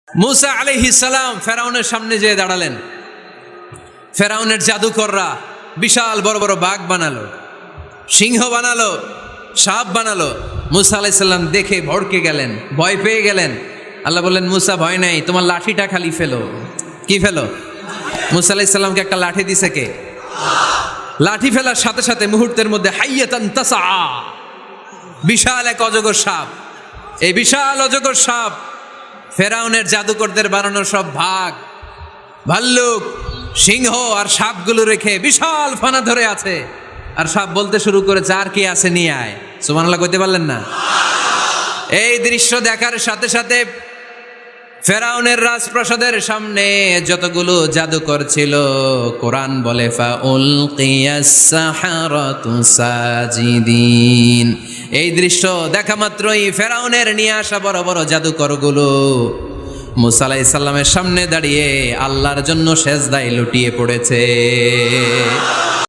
মুসা আলাইহিস সালাম ফেরাউনের সামনে যেয়ে দাঁড়ালেন। ফেরাউনের জাদুকররা বিশাল বড় বড় বাঘ বানালো, সিংহ বানালো, সাপ বানালো। মুসা আলাইহিস সালাম দেখে ভড়কে গেলেন, ভয় পেয়ে গেলেন। আল্লাহ বললেন, মুসা ভয় নাই, তোমার লাঠিটা খালি ফেলো। কি ফেলো? মুসা আলাইহিস সালামকে একটা লাঠি দিছে কে? লাঠি ফেলার সাথে সাথে মুহূর্তের মধ্যে হাইয়াতান তাসা, বিশাল এক অজগর সাপ। এই বিশাল অজগর সাপ ফেরাউনের জাদুকরদের বানানো সব ভাগ, ভাল্লুক, সিংহ আর সাপগুলো রেখে বিশাল ফানা ধরে আছে। আর সাপ বলতে শুরু করেছে, আর কি আছে নিয়ে আয়। সুবহানাল্লাহ কইতে পারলেন না? এই দৃশ্য দেখার সাথে সাথে ফেরাউনের রাজপ্রাসাদের সামনে যতগুলো জাদুকর ছিল, কোরআন বলে ফাউলকিয়াস সাহারাতু সাজিদিন। এই দৃশ্য দেখা মাত্রই ফেরাউনের নিয়ে আসা বড় বড় জাদুকরগুলো মুসা আলাইহিস সালামের সামনে দাঁড়িয়ে আল্লাহর জন্য সেজদায় লুটিয়ে পড়েছে।